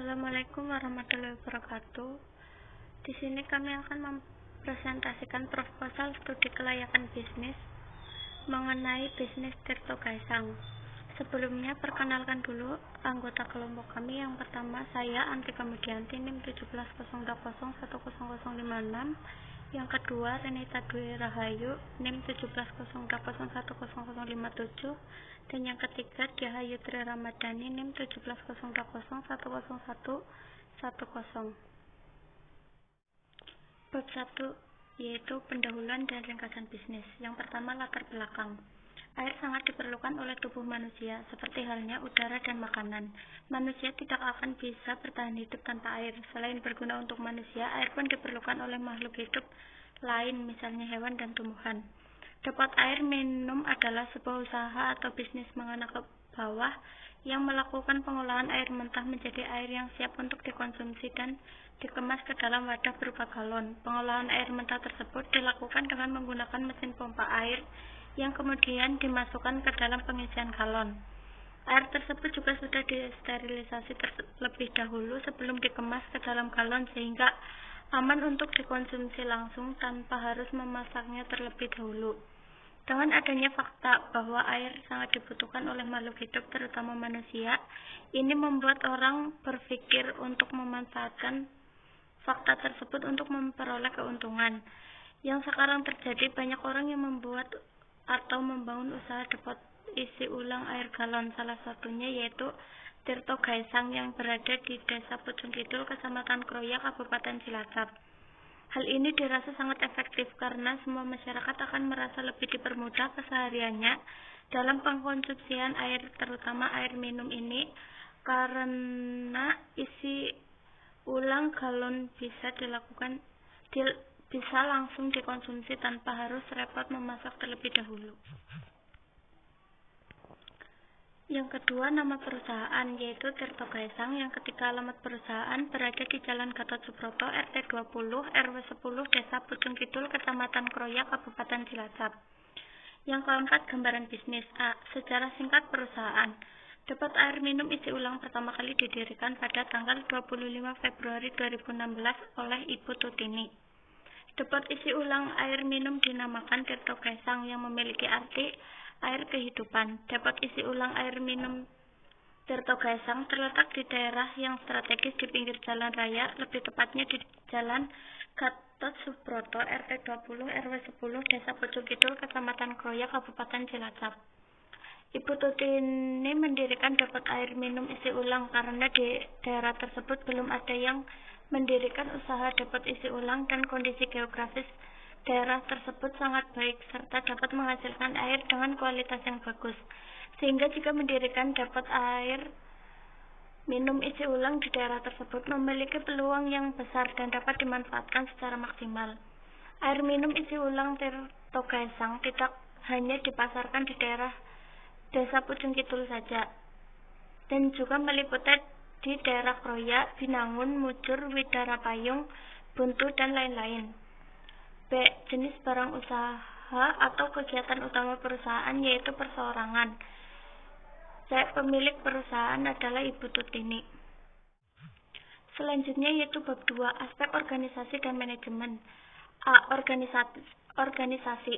Assalamualaikum warahmatullahi wabarakatuh. Di sini kami akan mempresentasikan proposal studi kelayakan bisnis mengenai bisnis Tirto Gaesang. Sebelumnya perkenalkan dulu anggota kelompok kami. Yang pertama saya Antika Mudianti, NIM 1702010056. Yang kedua Renita Dwi Rahayu, NIM 1702010057. Dan yang ketiga Diahayu Tri Ramadhani, NIM 1702010110. Bab 1 yaitu pendahuluan dan ringkasan bisnis. Yang pertama, latar belakang. Air sangat diperlukan oleh tubuh manusia, seperti halnya udara dan makanan. Manusia tidak akan bisa bertahan hidup tanpa air. Selain berguna untuk manusia, air pun diperlukan oleh makhluk hidup lain, misalnya hewan dan tumbuhan. Dapat air minum adalah sebuah usaha atau bisnis menengah ke bawah yang melakukan pengolahan air mentah menjadi air yang siap untuk dikonsumsi dan dikemas ke dalam wadah berupa galon. Pengolahan air mentah tersebut dilakukan dengan menggunakan mesin pompa air yang kemudian dimasukkan ke dalam pengisian galon. Air tersebut juga sudah disterilisasi terlebih dahulu sebelum dikemas ke dalam galon sehingga aman untuk dikonsumsi langsung tanpa harus memasaknya terlebih dahulu. Dengan adanya fakta bahwa air sangat dibutuhkan oleh makhluk hidup, terutama manusia, ini membuat orang berpikir untuk memanfaatkan fakta tersebut untuk memperoleh keuntungan. Yang sekarang terjadi, banyak orang yang membuat atau membangun usaha depot isi ulang air galon, salah satunya yaitu Tirto Gaesang yang berada di Desa Pucung Kidul, Kecamatan Kroya, Kabupaten Cilacap. Hal ini dirasa sangat efektif karena semua masyarakat akan merasa lebih dipermudah kesehariannya dalam pengkonsumsian air, terutama air minum ini, karena isi ulang galon bisa langsung dikonsumsi tanpa harus repot memasak terlebih dahulu. Yang kedua, nama perusahaan yaitu Tirto Gaesang. Yang ketiga, alamat perusahaan berada di Jalan Gatot Subroto, RT 20, RW 10, Desa Pucung Kidul, Kecamatan Kroya, Kabupaten Cilacap. Yang keempat, gambaran bisnis. A. Sejarah singkat perusahaan. Depot air minum isi ulang pertama kali didirikan pada tanggal 25 Februari 2016 oleh Ibu Tutini. Depot isi ulang air minum dinamakan Tirto Gaesang yang memiliki arti air kehidupan. Depot isi ulang air minum Tirto Gaesang terletak di daerah yang strategis di pinggir jalan raya, lebih tepatnya di Jalan Gatot Subroto, RT 20, RW 10, Desa Pucung Kidul, Kecamatan Kroya, Kabupaten Cilacap. Ibu Tutini mendirikan depot air minum isi ulang karena di daerah tersebut belum ada yang mendirikan usaha depot isi ulang dan kondisi geografis daerah tersebut sangat baik serta dapat menghasilkan air dengan kualitas yang bagus, sehingga jika mendirikan depot air minum isi ulang di daerah tersebut memiliki peluang yang besar dan dapat dimanfaatkan secara maksimal. Air minum isi ulang Tirto Gaesang tidak hanya dipasarkan di daerah Desa Pucung Kidul saja, dan juga meliputi di daerah Kroya, Binangun, Mujur, Widara Payung, Buntu, dan lain-lain. B. Jenis barang usaha atau kegiatan utama perusahaan yaitu perseorangan. C. Pemilik perusahaan adalah Ibu Tutini. Selanjutnya yaitu bab 2, aspek organisasi dan manajemen. A. Organisasi.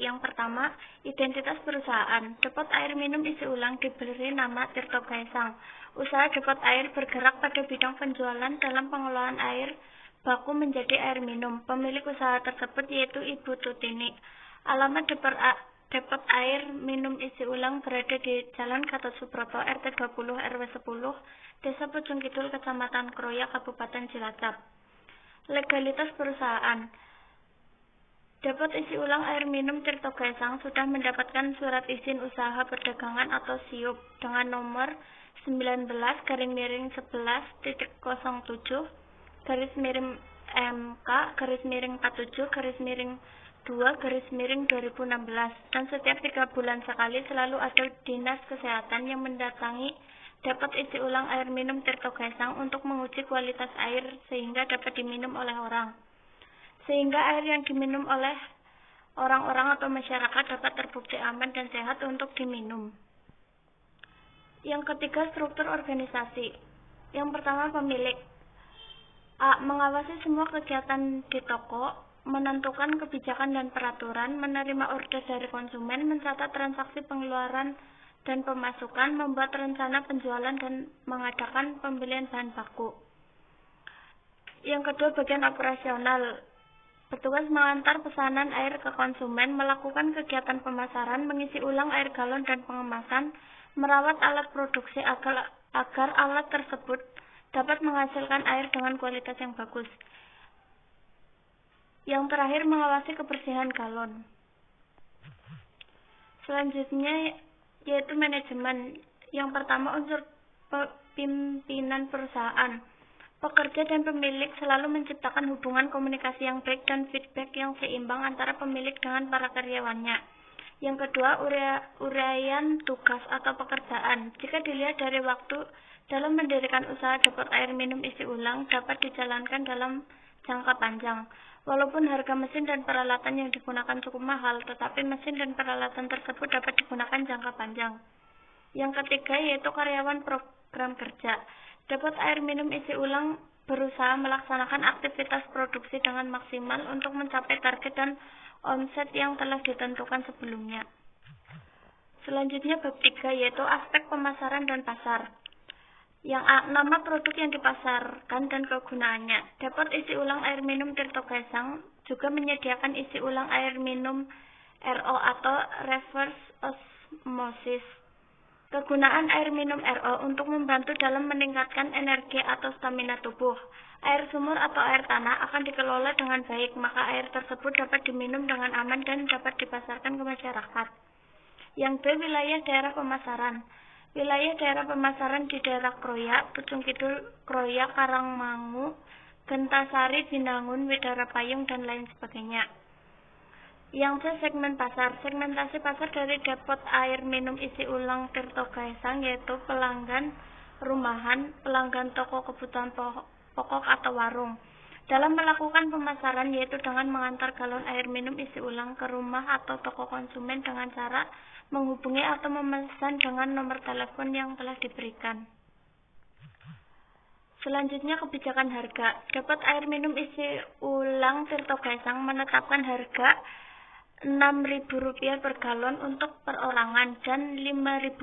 Yang pertama, identitas perusahaan. Depot air minum isi ulang diberi nama Tirto Gaesang. Usaha depot air bergerak pada bidang penjualan dalam pengolahan air baku menjadi air minum. Pemilik usaha tersebut yaitu Ibu Tutini. Alamat depot air minum isi ulang berada di Jalan Gatot Subroto, RT 20, RW 10, Desa Pucung Kidul, Kecamatan Kroya, Kabupaten Cilacap. Legalitas perusahaan. Depot isi ulang air minum Tirto Gaesang sudah mendapatkan surat izin usaha perdagangan atau SIUP dengan nomor 19/11/MK/47/2/2016 dan setiap 3 bulan sekali selalu ada dinas kesehatan yang mendatangi depot isi ulang air minum Tirto Gaesang untuk menguji kualitas air sehingga dapat diminum oleh orang, sehingga air yang diminum oleh orang-orang atau masyarakat dapat terbukti aman dan sehat untuk diminum. Yang ketiga, struktur organisasi. Yang pertama, pemilik. A. Mengawasi semua kegiatan di toko, menentukan kebijakan dan peraturan, menerima order dari konsumen, mencatat transaksi pengeluaran dan pemasukan, membuat rencana penjualan dan mengadakan pembelian bahan baku. Yang kedua, bagian operasional. Petugas mengantar pesanan air ke konsumen, melakukan kegiatan pemasaran, mengisi ulang air galon dan pengemasan, merawat alat produksi agar alat tersebut dapat menghasilkan air dengan kualitas yang bagus. Yang terakhir, mengawasi kebersihan galon. Selanjutnya yaitu manajemen. Yang pertama, unsur pimpinan perusahaan. Pekerja dan pemilik selalu menciptakan hubungan komunikasi yang baik dan feedback yang seimbang antara pemilik dengan para karyawannya. Yang kedua, uraian tugas atau pekerjaan. Jika dilihat dari waktu, dalam mendirikan usaha dapur air minum isi ulang dapat dijalankan dalam jangka panjang. Walaupun harga mesin dan peralatan yang digunakan cukup mahal, tetapi mesin dan peralatan tersebut dapat digunakan jangka panjang. Yang ketiga yaitu karyawan program kerja. Dapur air minum isi ulang berusaha melaksanakan aktivitas produksi dengan maksimal untuk mencapai target dan omset yang telah ditentukan sebelumnya. Selanjutnya bab 3 yaitu aspek pemasaran dan pasar. Yang A. Nama produk yang dipasarkan dan kegunaannya. Dapur isi ulang air minum Tirto Gaesang juga menyediakan isi ulang air minum RO atau reverse osmosis. Kegunaan air minum RO untuk membantu dalam meningkatkan energi atau stamina tubuh. Air sumur atau air tanah akan dikelola dengan baik, maka air tersebut dapat diminum dengan aman dan dapat dipasarkan ke masyarakat. Yang B. Wilayah daerah pemasaran. Wilayah daerah pemasaran di daerah Kroya, Pucung Kidul, Kroya, Karangmangu, Gentasari, Binangun, Widara Payung, dan lain sebagainya. Yang C. Segmen pasar. Segmentasi pasar dari dapur air minum isi ulang Tirto Gaesang yaitu pelanggan rumahan, pelanggan toko kebutuhan pokok atau warung. Dalam melakukan pemasaran yaitu dengan mengantar galon air minum isi ulang ke rumah atau toko konsumen dengan cara menghubungi atau memesan dengan nomor telepon yang telah diberikan. Selanjutnya kebijakan harga. Dapur air minum isi ulang Tirto Gaesang menetapkan harga Rp6.000 per galon untuk perorangan dan Rp5.000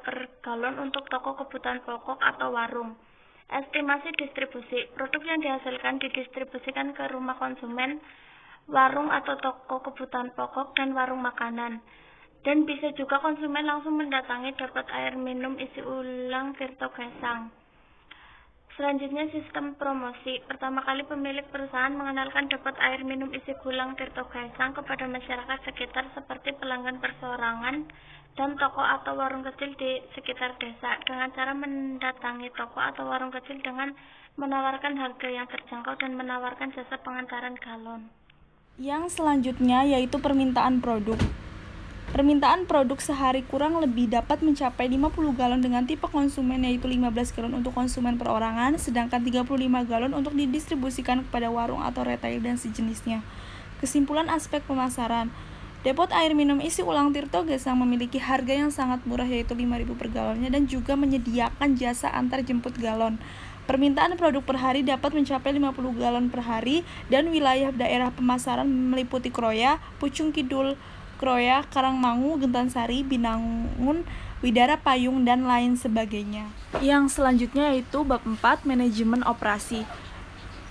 per galon untuk toko kebutuhan pokok atau warung. Estimasi distribusi. Produk yang dihasilkan didistribusikan ke rumah konsumen, warung atau toko kebutuhan pokok, dan warung makanan. Dan bisa juga konsumen langsung mendatangi dapur air minum isi ulang Tirto Gaesang. Selanjutnya sistem promosi. Pertama kali pemilik perusahaan mengenalkan dapur air minum isi ulang Tirto Gaesang kepada masyarakat sekitar seperti pelanggan perseorangan dan toko atau warung kecil di sekitar desa dengan cara mendatangi toko atau warung kecil dengan menawarkan harga yang terjangkau dan menawarkan jasa pengantaran galon. Yang selanjutnya yaitu permintaan produk. Permintaan produk sehari kurang lebih dapat mencapai 50 galon dengan tipe konsumen yaitu 15 galon untuk konsumen perorangan, sedangkan 35 galon untuk didistribusikan kepada warung atau retail dan sejenisnya. Kesimpulan aspek pemasaran. Dapur air minum isi ulang Tirto Gaesang memiliki harga yang sangat murah yaitu Rp5.000 per galonnya dan juga menyediakan jasa antar jemput galon. Permintaan produk per hari dapat mencapai 50 galon per hari dan wilayah daerah pemasaran meliputi Kroya, Pucung Kidul, Kroya, Karangmangu, Gentansari, Binangun, Widara Payung, dan lain sebagainya. Yang selanjutnya yaitu bab 4, manajemen operasi.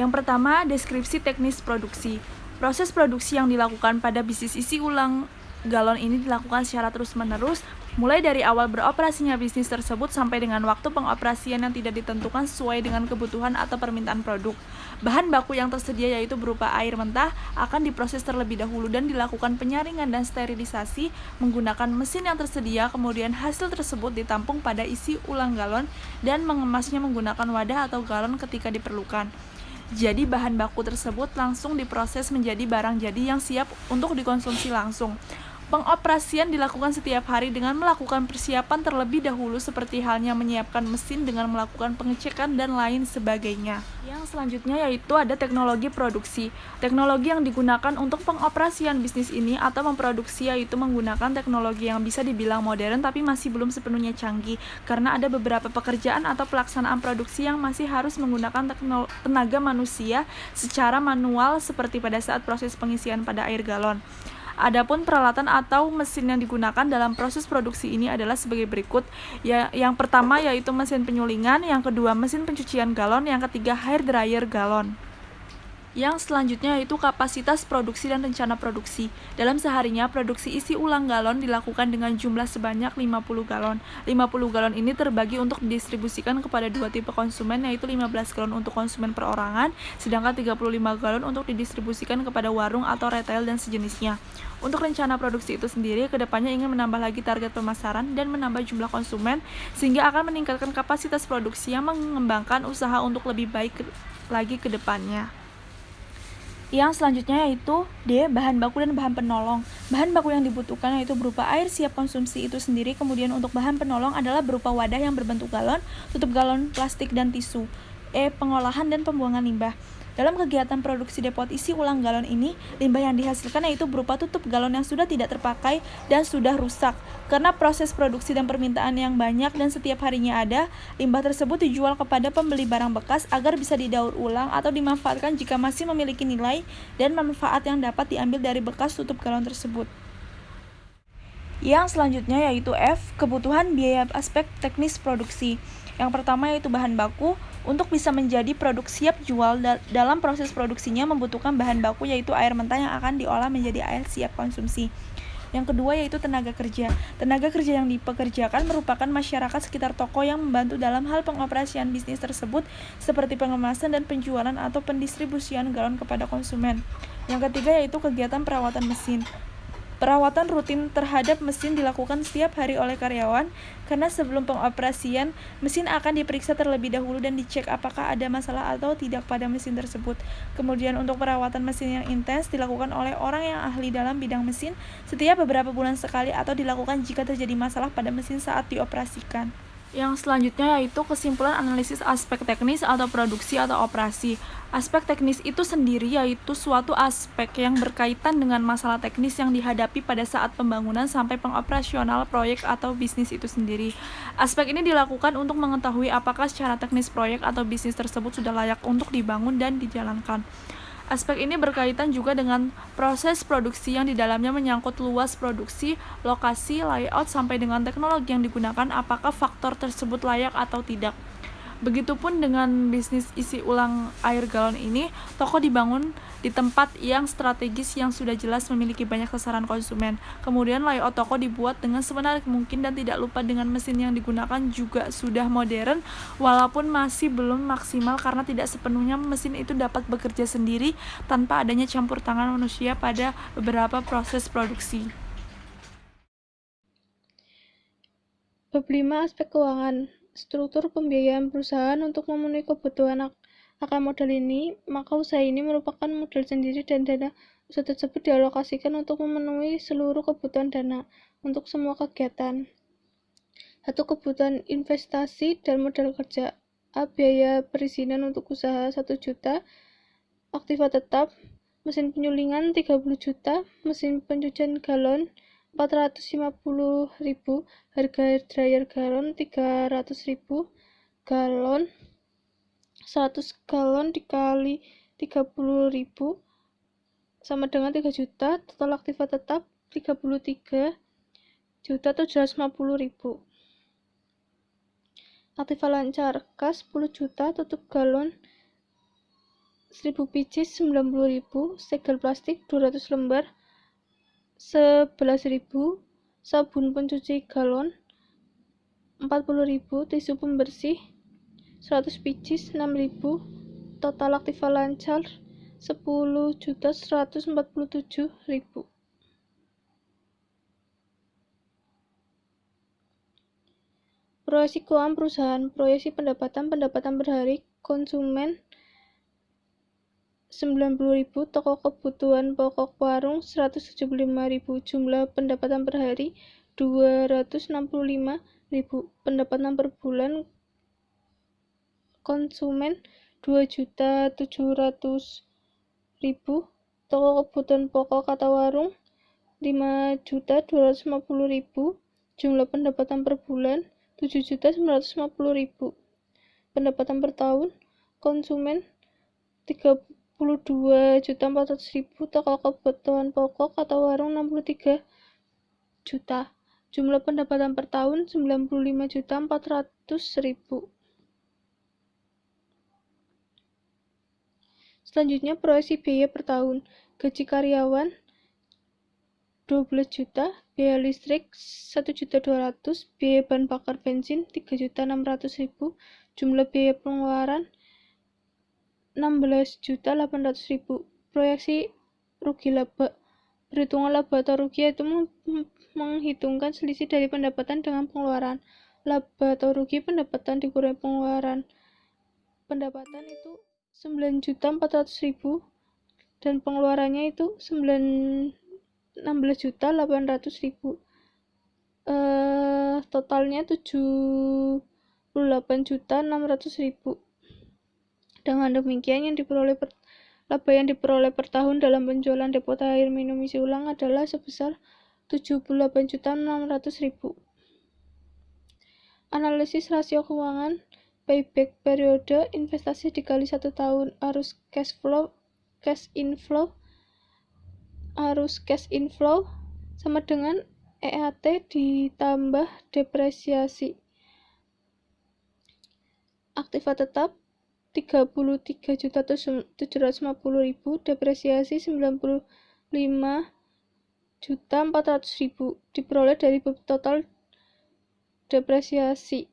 Yang pertama, deskripsi teknis produksi. Proses produksi yang dilakukan pada bisnis isi ulang galon ini dilakukan secara terus-menerus, mulai dari awal beroperasinya bisnis tersebut sampai dengan waktu pengoperasian yang tidak ditentukan sesuai dengan kebutuhan atau permintaan produk. Bahan baku yang tersedia yaitu berupa air mentah akan diproses terlebih dahulu dan dilakukan penyaringan dan sterilisasi menggunakan mesin yang tersedia, kemudian hasil tersebut ditampung pada isi ulang galon dan mengemasnya menggunakan wadah atau galon ketika diperlukan. Jadi bahan baku tersebut langsung diproses menjadi barang jadi yang siap untuk dikonsumsi langsung. Pengoperasian dilakukan setiap hari dengan melakukan persiapan terlebih dahulu seperti halnya menyiapkan mesin dengan melakukan pengecekan dan lain sebagainya. Yang selanjutnya yaitu ada teknologi produksi. Teknologi yang digunakan untuk pengoperasian bisnis ini atau memproduksi yaitu menggunakan teknologi yang bisa dibilang modern tapi masih belum sepenuhnya canggih karena ada beberapa pekerjaan atau pelaksanaan produksi yang masih harus menggunakan tenaga manusia secara manual seperti pada saat proses pengisian pada air galon. Adapun peralatan atau mesin yang digunakan dalam proses produksi ini adalah sebagai berikut. Yang pertama yaitu mesin penyulingan, yang kedua mesin pencucian galon, yang ketiga hair dryer galon. Yang selanjutnya yaitu kapasitas produksi dan rencana produksi. Dalam seharinya, produksi isi ulang galon dilakukan dengan jumlah sebanyak 50 galon. 50 galon ini terbagi untuk didistribusikan kepada dua tipe konsumen, yaitu 15 galon untuk konsumen perorangan, sedangkan 35 galon untuk didistribusikan kepada warung atau retail dan sejenisnya. Untuk rencana produksi itu sendiri, kedepannya ingin menambah lagi target pemasaran dan menambah jumlah konsumen, sehingga akan meningkatkan kapasitas produksi yang mengembangkan usaha untuk lebih baik lagi ke depannya. Yang selanjutnya yaitu D. Bahan baku dan bahan penolong. Bahan baku yang dibutuhkan yaitu berupa air siap konsumsi itu sendiri, kemudian untuk bahan penolong adalah berupa wadah yang berbentuk galon, tutup galon, plastik, dan tisu. E. Pengolahan dan pembuangan limbah. Dalam kegiatan produksi depot isi ulang galon ini, limbah yang dihasilkan yaitu berupa tutup galon yang sudah tidak terpakai dan sudah rusak. Karena proses produksi dan permintaan yang banyak dan setiap harinya ada, limbah tersebut dijual kepada pembeli barang bekas agar bisa didaur ulang atau dimanfaatkan jika masih memiliki nilai dan manfaat yang dapat diambil dari bekas tutup galon tersebut. Yang selanjutnya yaitu F. Kebutuhan biaya aspek teknis produksi. Yang pertama yaitu bahan baku. Untuk bisa menjadi produk siap jual, dalam proses produksinya membutuhkan bahan baku yaitu air mentah yang akan diolah menjadi air siap konsumsi. Yang kedua yaitu tenaga kerja. Tenaga kerja yang dipekerjakan merupakan masyarakat sekitar toko yang membantu dalam hal pengoperasian bisnis tersebut seperti pengemasan dan penjualan atau pendistribusian galon kepada konsumen. Yang ketiga yaitu kegiatan perawatan mesin. Perawatan rutin terhadap mesin dilakukan setiap hari oleh karyawan karena sebelum pengoperasian, mesin akan diperiksa terlebih dahulu dan dicek apakah ada masalah atau tidak pada mesin tersebut. Kemudian untuk perawatan mesin yang intens dilakukan oleh orang yang ahli dalam bidang mesin setiap beberapa bulan sekali atau dilakukan jika terjadi masalah pada mesin saat dioperasikan. Yang selanjutnya yaitu kesimpulan analisis aspek teknis atau produksi atau operasi. Aspek teknis itu sendiri yaitu suatu aspek yang berkaitan dengan masalah teknis yang dihadapi pada saat pembangunan sampai pengoperasional proyek atau bisnis itu sendiri. Aspek ini dilakukan untuk mengetahui apakah secara teknis proyek atau bisnis tersebut sudah layak untuk dibangun dan dijalankan. Aspek ini berkaitan juga dengan proses produksi yang di dalamnya menyangkut luas produksi, lokasi, layout, sampai dengan teknologi yang digunakan, apakah faktor tersebut layak atau tidak. Begitupun dengan bisnis isi ulang air galon ini, toko dibangun di tempat yang strategis yang sudah jelas memiliki banyak sasaran konsumen. Kemudian layout toko dibuat dengan semenarik mungkin dan tidak lupa dengan mesin yang digunakan juga sudah modern walaupun masih belum maksimal karena tidak sepenuhnya mesin itu dapat bekerja sendiri tanpa adanya campur tangan manusia pada beberapa proses produksi. Bab 5 aspek keuangan. Struktur pembiayaan perusahaan untuk memenuhi kebutuhan akan modal ini, maka usaha ini merupakan modal sendiri dan dana usaha tersebut dialokasikan untuk memenuhi seluruh kebutuhan dana untuk semua kegiatan. 1. Kebutuhan investasi dan modal kerja. A. Biaya perizinan untuk usaha 1 juta, aktiva tetap, mesin penyulingan 30 juta, mesin pencucian galon 450.000, harga dryer galon 300.000, galon 100 galon dikali 30.000 sama dengan 3 juta, total aktiva tetap 33.750.000. Aktiva lancar, kas 10 juta, tutup galon 1000 pieces 90.000, segel plastik 200 lembar 11.000, sabun pencuci galon 40.000, tisu pembersih 100 pieces 6.000, total aktiva lancar 10.147.000. Proyeksi keuangan perusahaan. Proyeksi pendapatan per hari konsumen 90.000, toko kebutuhan pokok warung 175.000, jumlah pendapatan per hari 265.000, pendapatan per bulan konsumen 2.700.000, toko kebutuhan pokok kata warung 5.250.000, jumlah pendapatan per bulan 7.950.000, pendapatan per tahun konsumen 32.400.000, toko kebutuhan pokok kata warung 63 juta, jumlah pendapatan per tahun 95.400.000. Selanjutnya proyeksi biaya per tahun. Gaji karyawan 12 juta, biaya listrik 1.200.000, biaya bahan bakar bensin 3.600.000, jumlah biaya pengeluaran 16.800.000. Proyeksi rugi laba. Perhitungan laba atau rugi yaitu menghitungkan selisih dari pendapatan dengan pengeluaran. Laba atau rugi pendapatan dikurangi pengeluaran. Pendapatan itu 9.400.000 dan pengeluarannya itu 16.800.000. Totalnya 78.600.000. Dengan demikian laba yang diperoleh per tahun dalam penjualan depot air minum isi ulang adalah sebesar 78.600.000. Analisis rasio keuangan payback periode investasi dikali 1 tahun, arus cash inflow sama dengan EAT ditambah depresiasi. Aktiva tetap 33.750.000, depresiasi 95.400.000, diperoleh dari total depresiasi.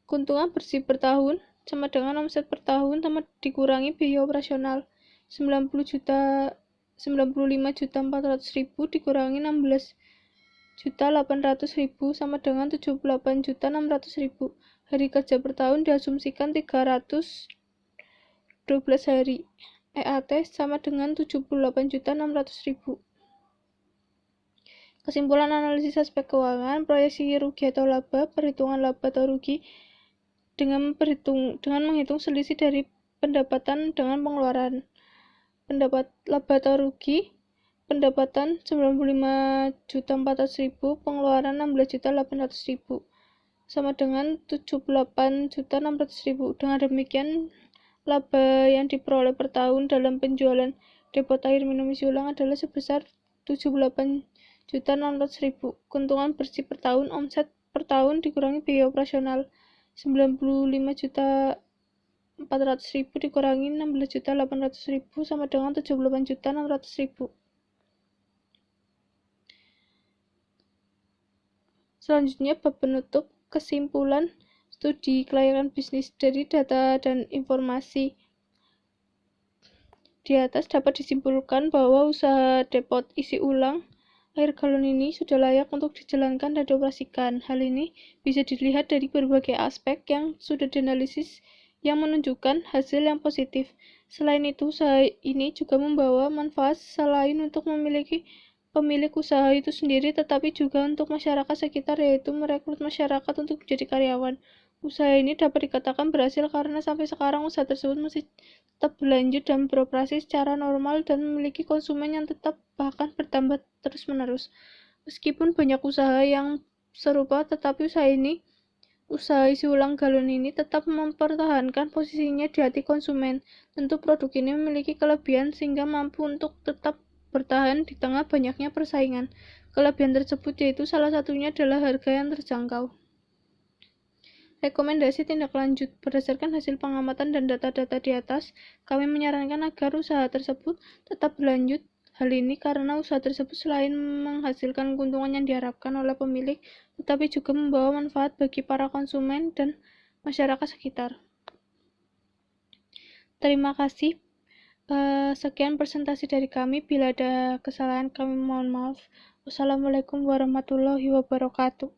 Keuntungan bersih per tahun sama dengan omset per tahun sama dikurangi biaya operasional. 95.400.000 dikurangi 16.800.000 sama dengan 78.600.000. Hari kerja per tahun diasumsikan 312 hari. EAT sama dengan 78.600.000. Kesimpulan analisis aspek keuangan, proyeksi rugi atau laba, perhitungan laba atau rugi dengan menghitung selisih dari pendapatan dengan pengeluaran. Laba atau rugi, pendapatan 95.400.000, pengeluaran 16.800.000, sama dengan 78.600.000. Dengan demikian, laba yang diperoleh per tahun dalam penjualan depot air minum isi ulang adalah sebesar 78.600.000. Keuntungan bersih per tahun, omset per tahun dikurangi biaya operasional 95.400.000 dikurangi 16.800.000 sama dengan 78.600.000. Selanjutnya bab penutup. Kesimpulan studi kelayakan bisnis dari data dan informasi di atas dapat disimpulkan bahwa usaha depot isi ulang air galon ini sudah layak untuk dijalankan dan dioperasikan. Hal ini bisa dilihat dari berbagai aspek yang sudah dianalisis yang menunjukkan hasil yang positif. Selain itu, usaha ini juga membawa manfaat selain untuk pemilik usaha itu sendiri, tetapi juga untuk masyarakat sekitar, yaitu merekrut masyarakat untuk menjadi karyawan. Usaha ini dapat dikatakan berhasil karena sampai sekarang usaha tersebut masih tetap berlanjut dan beroperasi secara normal dan memiliki konsumen yang tetap bahkan bertambah terus-menerus. Meskipun banyak usaha yang serupa, tetapi usaha isi ulang galon ini tetap mempertahankan posisinya di hati konsumen. Tentu produk ini memiliki kelebihan sehingga mampu untuk tetap bertahan di tengah banyaknya persaingan. Kelebihan tersebut yaitu salah satunya adalah harga yang terjangkau. Rekomendasi tindak lanjut. Berdasarkan hasil pengamatan dan data-data di atas, kami menyarankan agar usaha tersebut tetap berlanjut. Hal ini karena usaha tersebut selain menghasilkan keuntungan yang diharapkan oleh pemilik, tetapi juga membawa manfaat bagi para konsumen dan masyarakat sekitar. Terima kasih. Sekian presentasi dari kami. Bila ada kesalahan, kami mohon maaf. Wassalamualaikum warahmatullahi wabarakatuh.